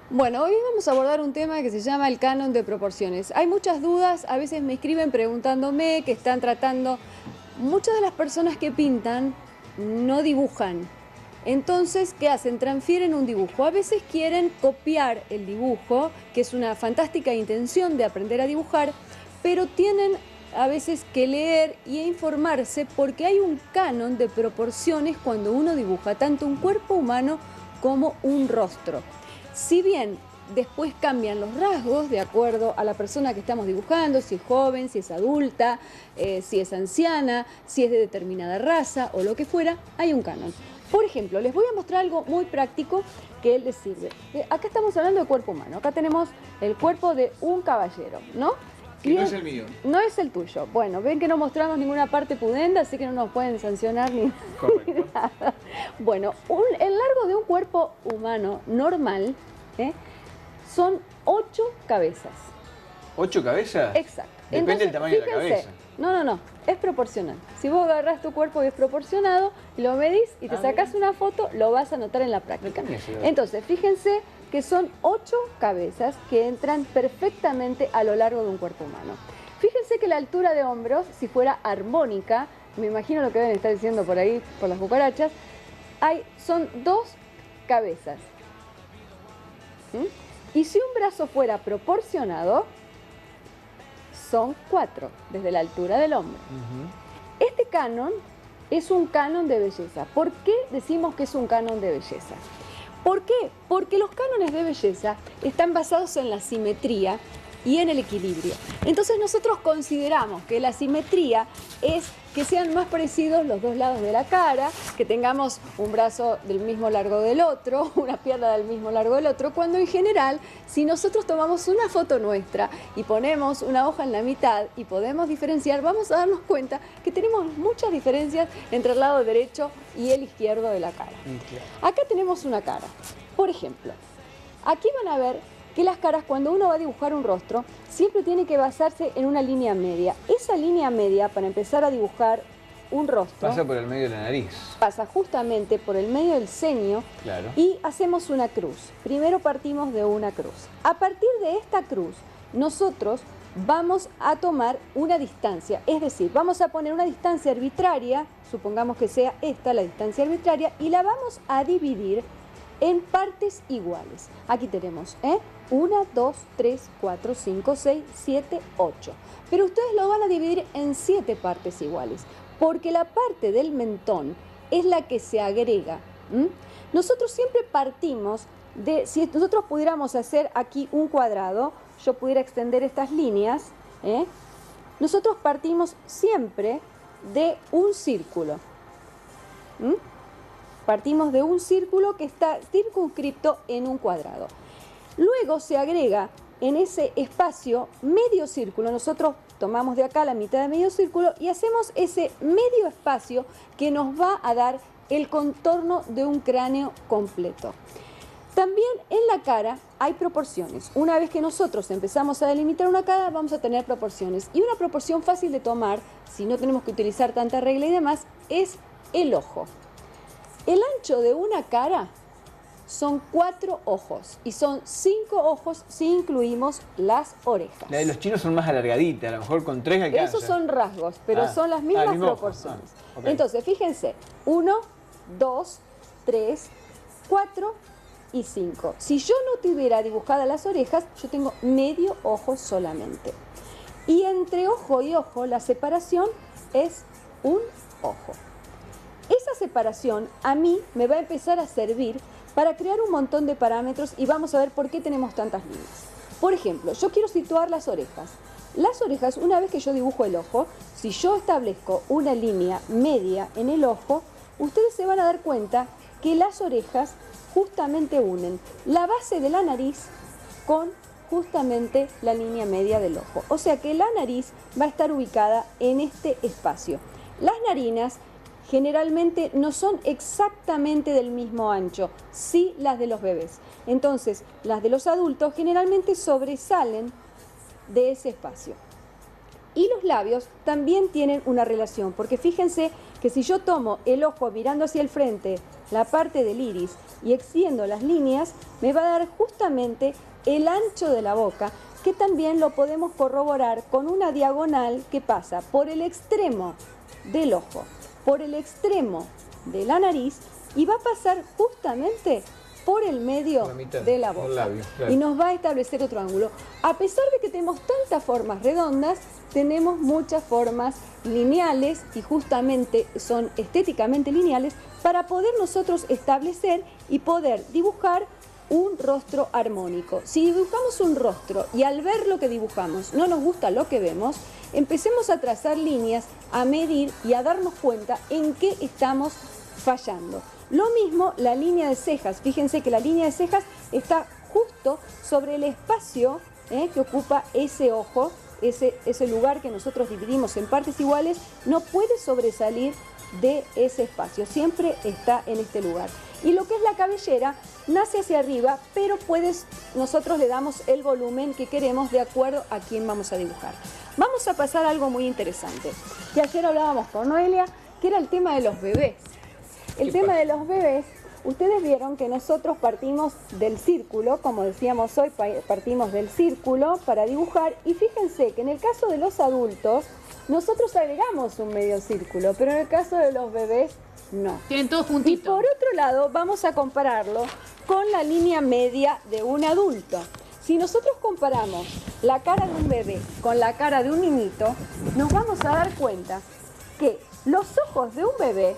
Bueno, hoy vamos a abordar un tema que se llama el canon de proporciones. Hay muchas dudas, a veces me escriben preguntándome que están tratando. Muchas de las personas que pintan no dibujan. Entonces, ¿qué hacen? Transfieren un dibujo. A veces quieren copiar el dibujo, que es una fantástica intención de aprender a dibujar, pero tienen a veces que leer y informarse porque hay un canon de proporciones cuando uno dibuja tanto un cuerpo humano como un rostro. Si bien después cambian los rasgos de acuerdo a la persona que estamos dibujando, si es joven, si es adulta, si es anciana, si es de determinada raza o lo que fuera, hay un canon. Por ejemplo, les voy a mostrar algo muy práctico que les sirve. Acá estamos hablando de cuerpo humano, acá tenemos el cuerpo de un caballero, ¿no? Que no es el mío. No es el tuyo. Bueno, ven que no mostramos ninguna parte pudenda, así que no nos pueden sancionar ni nada. Bueno, el largo de un cuerpo humano normal son 8 cabezas. ¿8 cabezas? Exacto. Depende Entonces, del tamaño de la cabeza. No, es proporcional. Si vos agarrás tu cuerpo y es proporcionado, lo medís y te sacás una foto, lo vas a notar en la práctica. Entonces, fíjense que son 8 cabezas que entran perfectamente a lo largo de un cuerpo humano. Fíjense que la altura de hombros, si fuera armónica, me imagino lo que deben estar diciendo por ahí, por las cucarachas, son 2 cabezas. Y si un brazo fuera proporcionado, son 4, desde la altura del hombro. Este canon es un canon de belleza. ¿Por qué decimos que es un canon de belleza? ¿Por qué? Porque los cánones de belleza están basados en la simetría y en el equilibrio. Entonces nosotros consideramos que la simetría es que sean más parecidos los dos lados de la cara, que tengamos un brazo del mismo largo del otro, una pierna del mismo largo del otro, cuando en general, si nosotros tomamos una foto nuestra y ponemos una hoja en la mitad y podemos diferenciar, vamos a darnos cuenta que tenemos muchas diferencias entre el lado derecho y el izquierdo de la cara. Acá tenemos una cara. Por ejemplo, aquí van a ver que las caras, cuando uno va a dibujar un rostro, siempre tiene que basarse en una línea media. Esa línea media, para empezar a dibujar un rostro, pasa por el medio de la nariz. Pasa justamente por el medio del ceño. Claro. Y hacemos una cruz. Primero partimos de una cruz. A partir de esta cruz, nosotros vamos a tomar una distancia. Es decir, vamos a poner una distancia arbitraria, supongamos que sea esta la distancia arbitraria, y la vamos a dividir en partes iguales. Aquí tenemos 1, 2, 3, 4, 5, 6, 7, 8. Pero ustedes lo van a dividir en 7 partes iguales, porque la parte del mentón es la que se agrega. Nosotros siempre partimos de, si nosotros pudiéramos hacer aquí un cuadrado, yo pudiera extender estas líneas, nosotros partimos siempre de un círculo. Partimos de un círculo que está circunscripto en un cuadrado. Luego se agrega en ese espacio medio círculo. Nosotros tomamos de acá la mitad de medio círculo y hacemos ese medio espacio que nos va a dar el contorno de un cráneo completo. También en la cara hay proporciones. Una vez que nosotros empezamos a delimitar una cara, vamos a tener proporciones. Y una proporción fácil de tomar, si no tenemos que utilizar tanta regla y demás, es el ojo. El ancho de una cara son 4 ojos y son 5 ojos si incluimos las orejas. La de los chinos son más alargaditas, a lo mejor con 3 alcanza. Esos son rasgos, pero son las mismas proporciones. Okay. Entonces, fíjense, 1, 2, 3, 4 y 5. Si yo no tuviera dibujadas las orejas, yo tengo medio ojo solamente. Y entre ojo y ojo, la separación es un ojo. Esa separación a mí me va a empezar a servir para crear un montón de parámetros y vamos a ver por qué tenemos tantas líneas. Por ejemplo, yo quiero situar las orejas. Las orejas, una vez que yo dibujo el ojo, si yo establezco una línea media en el ojo, ustedes se van a dar cuenta que las orejas justamente unen la base de la nariz con justamente la línea media del ojo. O sea que la nariz va a estar ubicada en este espacio. Las narinas generalmente no son exactamente del mismo ancho, sí las de los bebés. Entonces, las de los adultos generalmente sobresalen de ese espacio. Y los labios también tienen una relación, porque fíjense que si yo tomo el ojo mirando hacia el frente, la parte del iris, y extiendo las líneas, me va a dar justamente el ancho de la boca, que también lo podemos corroborar con una diagonal que pasa por el extremo del ojo, por el extremo de la nariz, y va a pasar justamente por el medio de la boca. Labio, claro. Y nos va a establecer otro ángulo. A pesar de que tenemos tantas formas redondas, tenemos muchas formas lineales, y justamente son estéticamente lineales, para poder nosotros establecer y poder dibujar un rostro armónico. Si dibujamos un rostro y al ver lo que dibujamos no nos gusta lo que vemos, empecemos a trazar líneas, a medir y a darnos cuenta en qué estamos fallando. Lo mismo la línea de cejas. Fíjense que la línea de cejas está justo sobre el espacio que ocupa ese ojo, ese lugar que nosotros dividimos en partes iguales, no puede sobresalir de ese espacio, siempre está en este lugar. Y lo que es la cabellera nace hacia arriba, pero nosotros le damos el volumen que queremos de acuerdo a quién vamos a dibujar. Vamos a pasar a algo muy interesante, que ayer hablábamos con Noelia, que era el tema de los bebés. El tema de los bebés, ustedes vieron que nosotros partimos del círculo, como decíamos hoy, partimos del círculo para dibujar, y fíjense que en el caso de los adultos, nosotros agregamos un medio círculo, pero en el caso de los bebés, no. Tienen todos juntitos. Y por otro lado, vamos a compararlo con la línea media de un adulto. Si nosotros comparamos la cara de un bebé con la cara de un niñito, nos vamos a dar cuenta que los ojos de un bebé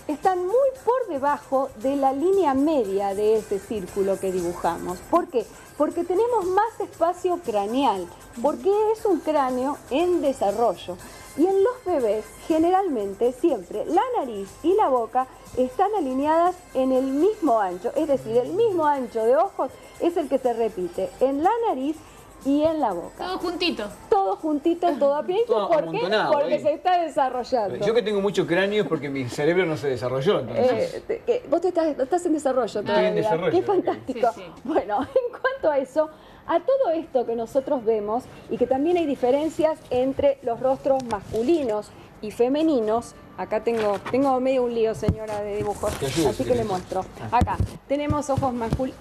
están muy por debajo de la línea media de ese círculo que dibujamos. ¿Por qué? Porque tenemos más espacio craneal, porque es un cráneo en desarrollo. Y en los bebés, generalmente, siempre, la nariz y la boca están alineadas en el mismo ancho. Es decir, el mismo ancho de ojos es el que se repite en la nariz y en la boca. Todo juntito. Todo juntito, todo apiadito. Todo ¿Por qué? amontonado, Porque se está desarrollando. Yo que tengo mucho cráneo es porque mi cerebro no se desarrolló, entonces. Vos estás en desarrollo todavía. Estoy en desarrollo. Qué fantástico. Sí, sí. Bueno, en cuanto a eso, a todo esto que nosotros vemos, y que también hay diferencias entre los rostros masculinos y femeninos. Acá tengo medio un lío, señora, de dibujos, así que le muestro. Acá tenemos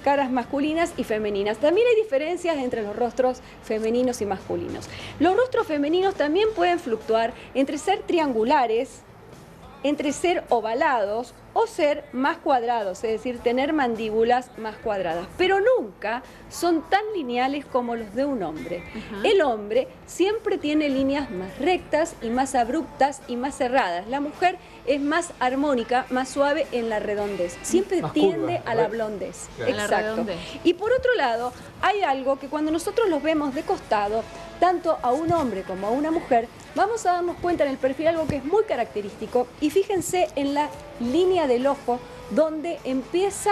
caras masculinas y femeninas. También hay diferencias entre los rostros femeninos y masculinos. Los rostros femeninos también pueden fluctuar entre ser triangulares, entre ser ovalados o ser más cuadrados, es decir, tener mandíbulas más cuadradas, pero nunca son tan lineales como los de un hombre. El hombre siempre tiene líneas más rectas y más abruptas y más cerradas. La mujer es más armónica, más suave en la redondez. Siempre más tiende curva, a la blondez. Claro. Exacto. Y por otro lado, hay algo que cuando nosotros los vemos de costado, tanto a un hombre como a una mujer, vamos a darnos cuenta en el perfil algo que es muy característico, y fíjense en la línea del ojo donde empieza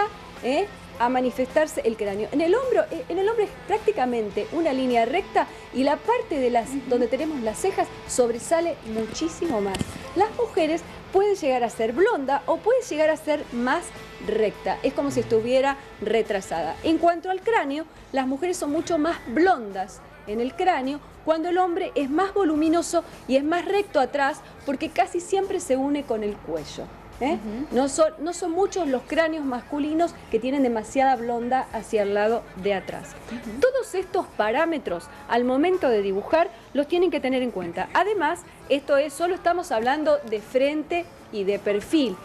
a manifestarse el cráneo. En el hombre es prácticamente una línea recta, y la parte de donde tenemos las cejas sobresale muchísimo más. Las mujeres pueden llegar a ser blonda o puede llegar a ser más recta, es como si estuviera retrasada. En cuanto al cráneo, las mujeres son mucho más blondas en el cráneo, cuando el hombre es más voluminoso y es más recto atrás, porque casi siempre se une con el cuello. No son muchos los cráneos masculinos que tienen demasiada blonda hacia el lado de atrás. Todos estos parámetros al momento de dibujar los tienen que tener en cuenta. Además, solo estamos hablando de frente y de perfil.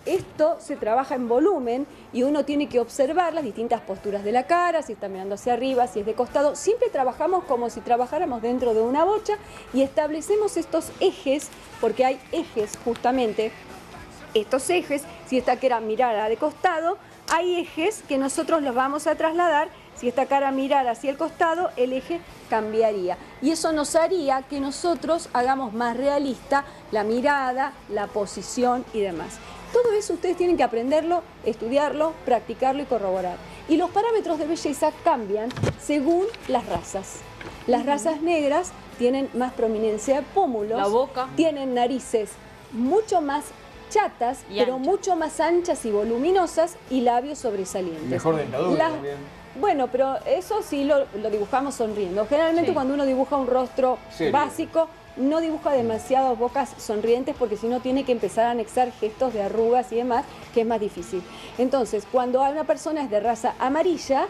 Esto se trabaja en volumen y uno tiene que observar las distintas posturas de la cara, si está mirando hacia arriba, si es de costado. Siempre trabajamos como si trabajáramos dentro de una bocha y establecemos estos ejes, porque hay ejes justamente, estos ejes, si esta cara mirara de costado, hay ejes que nosotros los vamos a trasladar. Si esta cara mirara hacia el costado, el eje cambiaría. Y eso nos haría que nosotros hagamos más realista la mirada, la posición y demás. Todo eso ustedes tienen que aprenderlo, estudiarlo, practicarlo y corroborar. Y los parámetros de belleza cambian según las razas. Las razas negras tienen más prominencia de pómulos, la boca, tienen narices mucho más chatas, pero mucho más anchas y voluminosas, y labios sobresalientes. Mejor dentadura también. Bueno, pero eso sí lo dibujamos sonriendo. Generalmente cuando uno dibuja un rostro básico, no dibuja demasiadas bocas sonrientes, porque si no tiene que empezar a anexar gestos de arrugas y demás, que es más difícil. Entonces, cuando una persona es de raza amarilla,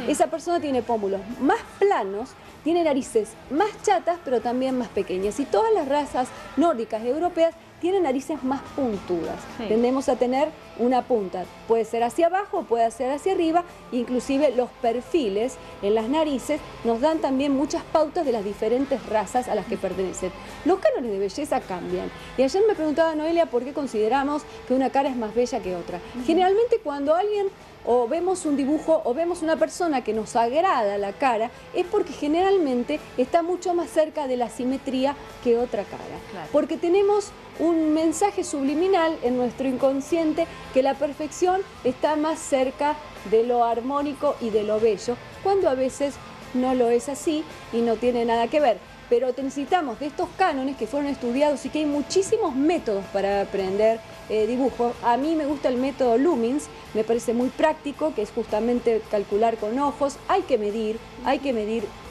esa persona tiene pómulos más planos, tiene narices más chatas, pero también más pequeñas. Y todas las razas nórdicas y europeas tienen narices más puntudas. Tendemos a tener una punta. Puede ser hacia abajo, puede ser hacia arriba. Inclusive los perfiles en las narices nos dan también muchas pautas de las diferentes razas a las que pertenecen. Los cánones de belleza cambian. Y ayer me preguntaba Noelia por qué consideramos que una cara es más bella que otra. Generalmente cuando alguien o vemos un dibujo o vemos una persona que nos agrada la cara, es porque generalmente está mucho más cerca de la simetría que otra cara. Porque tenemos un mensaje subliminal en nuestro inconsciente que la perfección está más cerca de lo armónico y de lo bello, cuando a veces no lo es así y no tiene nada que ver. Pero necesitamos de estos cánones que fueron estudiados y que hay muchísimos métodos para aprender dibujo. A mí me gusta el método Lumins, me parece muy práctico, que es justamente calcular con ojos. Hay que medir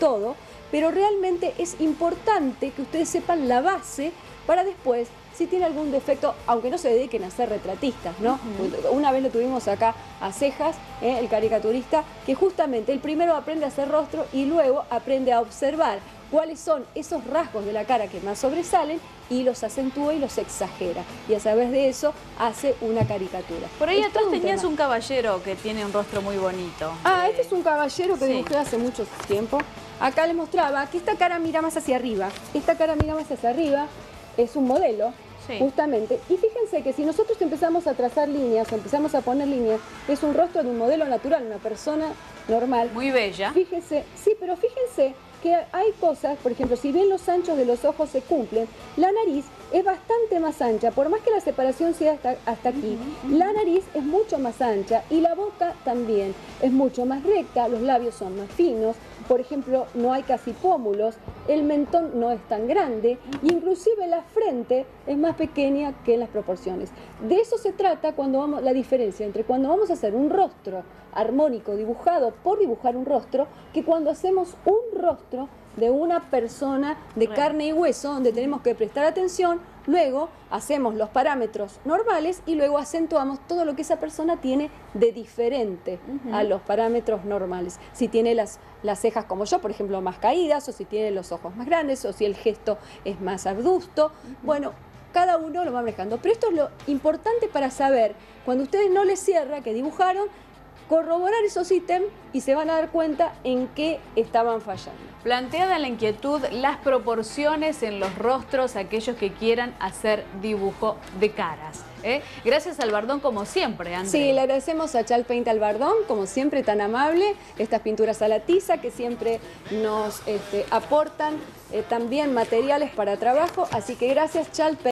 todo, pero realmente es importante que ustedes sepan la base para después, si tiene algún defecto, aunque no se dediquen a ser retratistas, ¿no? Una vez lo tuvimos acá a Cejas, el caricaturista, que justamente el primero aprende a hacer rostro y luego aprende a observar cuáles son esos rasgos de la cara que más sobresalen y los acentúa y los exagera. Y a través de eso hace una caricatura. Por ahí atrás tenías un caballero que tiene un rostro muy bonito. Este es un caballero que dibujé hace mucho tiempo. Acá les mostraba que esta cara mira más hacia arriba. Esta cara mira más hacia arriba. Es un modelo, justamente. Y fíjense que si nosotros empezamos a trazar líneas, o empezamos a poner líneas, es un rostro de un modelo natural, una persona normal. Muy bella. Fíjense, pero fíjense que hay cosas, por ejemplo, si bien los anchos de los ojos se cumplen, la nariz es bastante más ancha, por más que la separación sea hasta aquí, la nariz es mucho más ancha y la boca también es mucho más recta, los labios son más finos, por ejemplo, no hay casi pómulos, el mentón no es tan grande, inclusive la frente es más pequeña que en las proporciones. De eso se trata la diferencia entre cuando vamos a hacer un rostro armónico dibujado por dibujar un rostro, que cuando hacemos un rostro de una persona de carne y hueso, donde tenemos que prestar atención, luego hacemos los parámetros normales y luego acentuamos todo lo que esa persona tiene de diferente a los parámetros normales. Si tiene las cejas como yo, por ejemplo, más caídas, o si tiene los ojos más grandes, o si el gesto es más adusto. Bueno, cada uno lo va manejando. Pero esto es lo importante para saber, cuando ustedes no les cierra que dibujaron, corroborar esos ítems y se van a dar cuenta en qué estaban fallando. Planteada la inquietud, las proporciones en los rostros, aquellos que quieran hacer dibujo de caras. Gracias al Bardón como siempre, André. Sí, le agradecemos a Chal Paint al Bardón, como siempre tan amable, estas pinturas a la tiza que siempre nos aportan también materiales para trabajo, así que gracias Chal Paint.